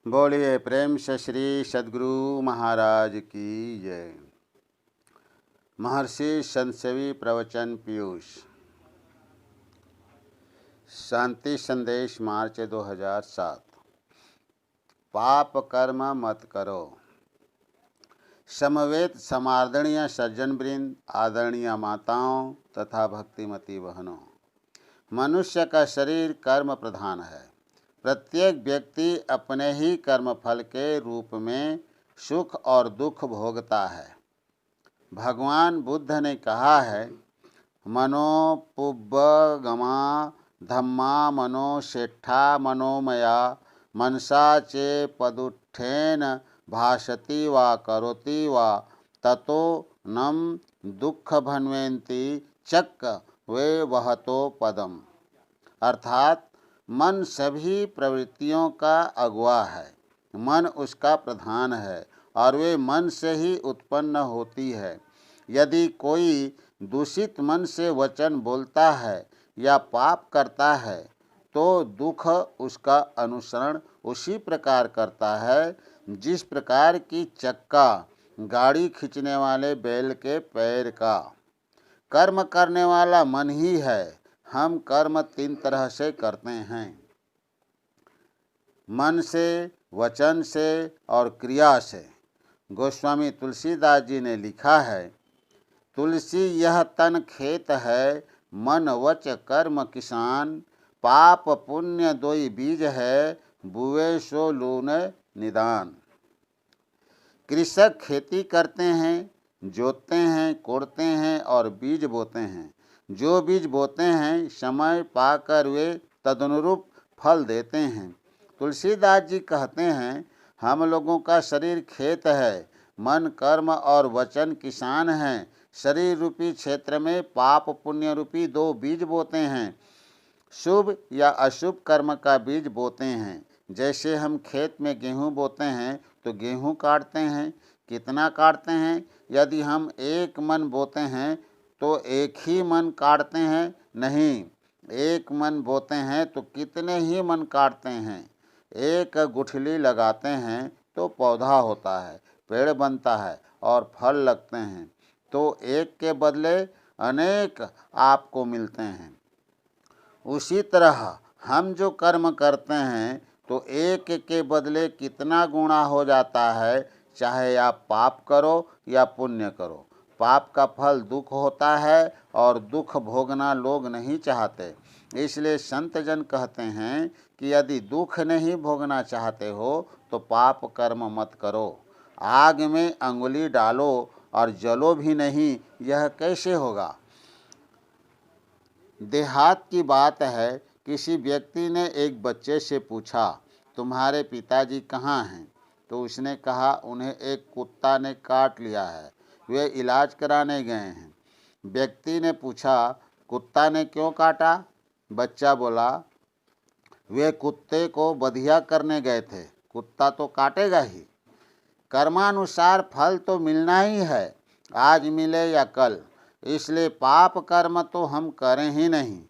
बोलिए प्रेम से श्री सद्गुरु महाराज की जय। महर्षि संतसेवी प्रवचन पीयूष। शांति संदेश मार्च 2007। पाप कर्म मत करो। समवेत समादरणीय सज्जन वृंद, आदरणीय माताओं तथा भक्तिमती बहनों, मनुष्य का शरीर कर्म प्रधान है। प्रत्येक व्यक्ति अपने ही कर्मफल के रूप में सुख और दुख भोगता है। भगवान बुद्ध ने कहा है, मनोपुब्बगमा धम्मा मनो सेट्ठा मनोमया मनसा चे पदुत्थेन भाषति वा करोति वा ततो नम दुख भन्वेन्ति चक्क वे वहतो पदम। अर्थात मन सभी प्रवृत्तियों का अगुआ है, मन उसका प्रधान है और वे मन से ही उत्पन्न होती है। यदि कोई दूषित मन से वचन बोलता है या पाप करता है तो दुख उसका अनुसरण उसी प्रकार करता है जिस प्रकार की चक्का गाड़ी खींचने वाले बैल के पैर का। कर्म करने वाला मन ही है। हम कर्म 3 तरह से करते हैं, मन से, वचन से और क्रिया से। गोस्वामी तुलसीदास जी ने लिखा है, तुलसी यह तन खेत है, मन वच कर्म किसान, पाप पुण्य दोई बीज है, बुए सो लून निदान। कृषक खेती करते हैं, जोतते हैं, कोड़ते हैं और बीज बोते हैं। जो बीज बोते हैं समय पाकर वे तदनुरूप फल देते हैं। तुलसीदास जी कहते हैं, हम लोगों का शरीर खेत है, मन कर्म और वचन किसान हैं। शरीर रूपी क्षेत्र में पाप पुण्य रूपी 2 बीज बोते हैं। शुभ या अशुभ कर्म का बीज बोते हैं। जैसे हम खेत में गेहूँ बोते हैं तो गेहूँ काटते हैं। कितना काटते हैं? यदि हम 1 मन बोते हैं तो 1 ही मन काटते हैं? नहीं, 1 मन बोते हैं तो कितने ही मन काटते हैं। 1 गुठली लगाते हैं तो पौधा होता है, पेड़ बनता है और फल लगते हैं। तो 1 के बदले अनेक आपको मिलते हैं। उसी तरह हम जो कर्म करते हैं तो 1 के बदले कितना गुणा हो जाता है, चाहे आप पाप करो या पुण्य करो। पाप का फल दुख होता है और दुख भोगना लोग नहीं चाहते। इसलिए संत जन कहते हैं कि यदि दुख नहीं भोगना चाहते हो तो पाप कर्म मत करो। आग में अंगुली डालो और जलो भी नहीं, यह कैसे होगा? देहात की बात है, किसी व्यक्ति ने एक बच्चे से पूछा, तुम्हारे पिताजी कहाँ हैं? तो उसने कहा, उन्हें एक कुत्ता ने काट लिया है, वे इलाज कराने गए हैं। व्यक्ति ने पूछा, कुत्ता ने क्यों काटा? बच्चा बोला, वे कुत्ते को बधिया करने गए थे, कुत्ता तो काटेगा ही। कर्मानुसार फल तो मिलना ही है, आज मिले या कल। इसलिए पाप कर्म तो हम करें ही नहीं,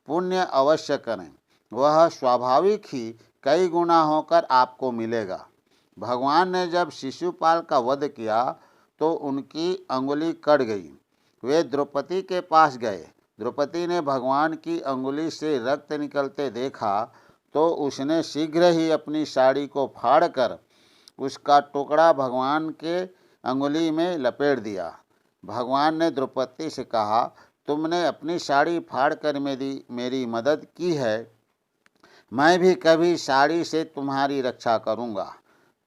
पुण्य अवश्य करें। वह स्वाभाविक ही कई गुना होकर आपको मिलेगा। भगवान ने जब शिशुपाल का वध किया तो उनकी अंगुली कट गई। वे द्रौपदी के पास गए। द्रौपदी ने भगवान की अंगुली से रक्त निकलते देखा तो उसने शीघ्र ही अपनी साड़ी को फाड़कर उसका टुकड़ा भगवान के अंगुली में लपेट दिया। भगवान ने द्रौपदी से कहा, तुमने अपनी साड़ी फाड़कर मेरी मदद की है, मैं भी कभी साड़ी से तुम्हारी रक्षा करूँगा।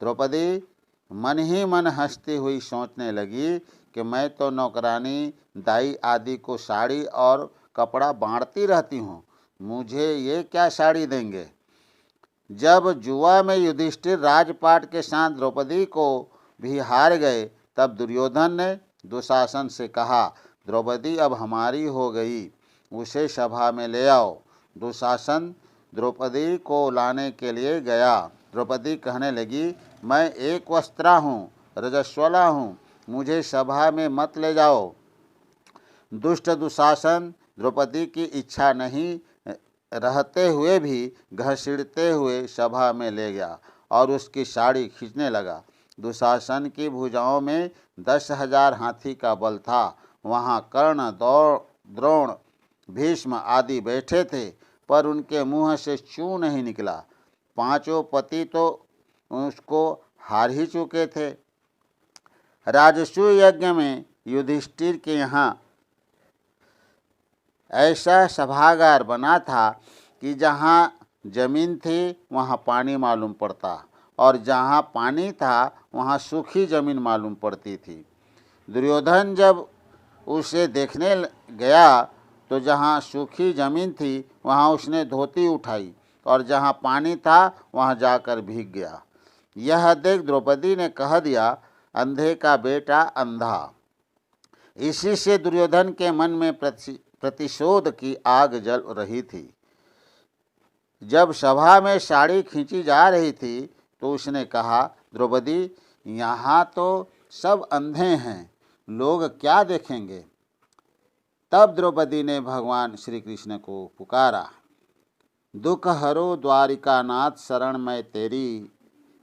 द्रौपदी मन ही मन हंसती हुई सोचने लगी कि मैं तो नौकरानी, दाई आदि को साड़ी और कपड़ा बांटती रहती हूँ, मुझे ये क्या साड़ी देंगे। जब जुआ में युधिष्ठिर राजपाट के साथ द्रौपदी को भी हार गए तब दुर्योधन ने दुशासन से कहा, द्रौपदी अब हमारी हो गई, उसे सभा में ले आओ। दुशासन द्रौपदी को लाने के लिए गया। द्रौपदी कहने लगी, मैं एक वस्त्रा हूँ, रजस्वला हूँ, मुझे सभा में मत ले जाओ। दुष्ट दुशासन द्रौपदी की इच्छा नहीं रहते हुए भी घसीटते हुए सभा में ले गया और उसकी साड़ी खींचने लगा। दुशासन की भुजाओं में 10,000 हाथी का बल था। वहाँ कर्ण, द्रोण, भीष्म आदि बैठे थे, पर उनके मुंह से चू नहीं निकला। पांचों पति तो उसको हार ही चुके थे। राजसूय यज्ञ में युधिष्ठिर के यहाँ ऐसा सभागार बना था कि जहाँ जमीन थी वहाँ पानी मालूम पड़ता, और जहाँ पानी था वहाँ सूखी जमीन मालूम पड़ती थी। दुर्योधन जब उसे देखने गया तो जहाँ सूखी जमीन थी वहाँ उसने धोती उठाई, और जहाँ पानी था वहाँ जाकर भीग गया। यह देख द्रौपदी ने कह दिया, अंधे का बेटा अंधा। इसी से दुर्योधन के मन में प्रतिशोध की आग जल रही थी। जब सभा में साड़ी खींची जा रही थी तो उसने कहा, द्रौपदी, यहाँ तो सब अंधे हैं, लोग क्या देखेंगे। तब द्रौपदी ने भगवान श्री कृष्ण को पुकारा, दुख हरो द्वारिकानाथ शरण मैं तेरी,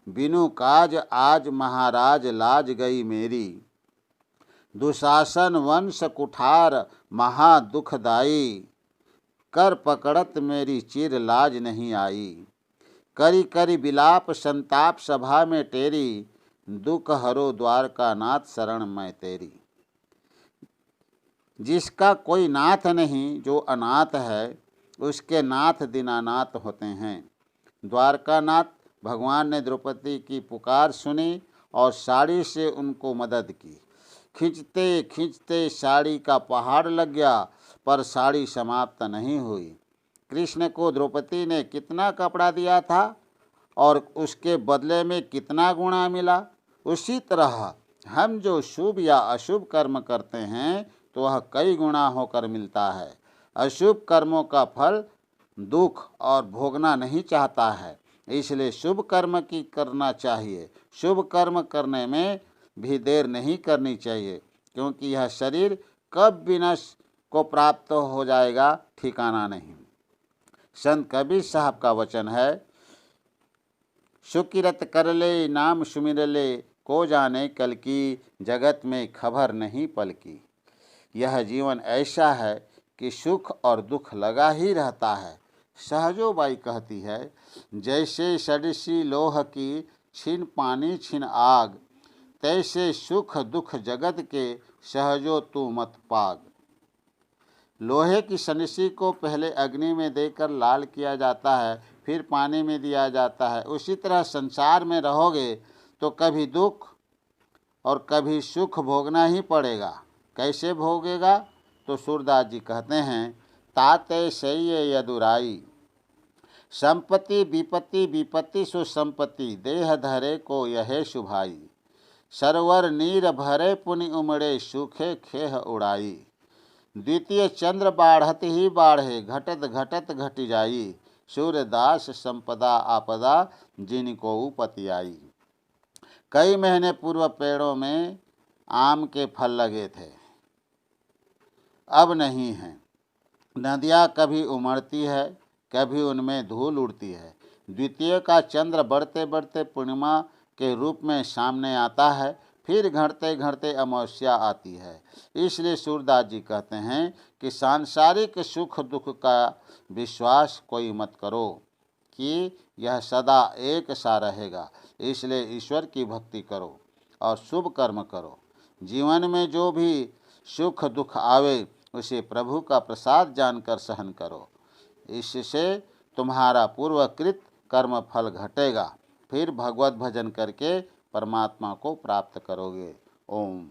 बिनु काज आज महाराज लाज गई मेरी। दुशासन वंश कुठार महा दुखदाई, कर पकड़त मेरी चिर लाज नहीं आई। करी करी बिलाप संताप सभा में टेरी, दुख हरो द्वारका नाथ शरण मैं तेरी। जिसका कोई नाथ नहीं, जो अनाथ है, उसके नाथ दीनानाथ होते हैं। द्वारकानाथ भगवान ने द्रौपदी की पुकार सुनी और साड़ी से उनको मदद की। खींचते खींचते साड़ी का पहाड़ लग गया, पर साड़ी समाप्त नहीं हुई। कृष्ण को द्रौपदी ने कितना कपड़ा दिया था और उसके बदले में कितना गुणा मिला, उसी तरह हम जो शुभ या अशुभ कर्म करते हैं तो वह कई गुणा होकर मिलता है। अशुभ कर्मों का फल दुख और भोगना नहीं चाहता है, इसलिए शुभ कर्म की करना चाहिए। शुभ कर्म करने में भी देर नहीं करनी चाहिए, क्योंकि यह शरीर कब विनाश को प्राप्त हो जाएगा ठिकाना नहीं। संत कबीर साहब का वचन है, सुकिरत कर ले नाम सुमिर ले, को जाने कल की, जगत में खबर नहीं पल की। यह जीवन ऐसा है कि सुख और दुख लगा ही रहता है। सहजोबाई कहती है, जैसे सड़सी लोह की, छिन पानी छिन आग, तैसे सुख दुख जगत के, सहजो तू मत पाग। लोहे की सनसी को पहले अग्नि में देकर लाल किया जाता है, फिर पानी में दिया जाता है। उसी तरह संसार में रहोगे तो कभी दुख और कभी सुख भोगना ही पड़ेगा। कैसे भोगेगा? तो सूरदास जी कहते हैं, ताते सैये यदुराई, संपत्ति विपत्ति विपत्ति सो संपत्ति, देह धरे को यह शुभाई। सरवर नीर भरे पुनि उमड़े, सूखे खेह उड़ाई। द्वितीय चंद्र बाढ़त ही बाढ़े, घटत घटत घट जाई। सूर्यदास संपदा आपदा, जिनको उपति आई। कई महीने पूर्व पेड़ों में आम के फल लगे थे, अब नहीं हैं। नदियाँ कभी उमड़ती है, कभी उनमें धूल उड़ती है। द्वितीय का चंद्र बढ़ते बढ़ते पूर्णिमा के रूप में सामने आता है, फिर घटते घटते अमावस्या आती है। इसलिए सूरदास जी कहते हैं कि सांसारिक सुख दुख का विश्वास कोई मत करो कि यह सदा एक सा रहेगा। इसलिए ईश्वर की भक्ति करो और शुभ कर्म करो। जीवन में जो भी सुख दुख आवे उसे प्रभु का प्रसाद जानकर सहन करो। इससे तुम्हारा पूर्वकृत कर्म फल घटेगा, फिर भगवत भजन करके परमात्मा को प्राप्त करोगे। ओम।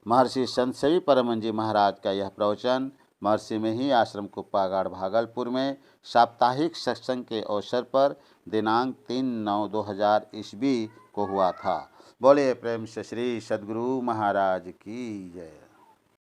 महर्षि संत सेवी परमहंस जी महाराज का यह प्रवचन महर्षि में ही आश्रम कुप्पागाड़ भागलपुर में साप्ताहिक सत्संग के अवसर पर दिनांक 3/9/2000 ईस्वी को हुआ था। बोले प्रेम से श्री सद्गुरु महाराज की जय।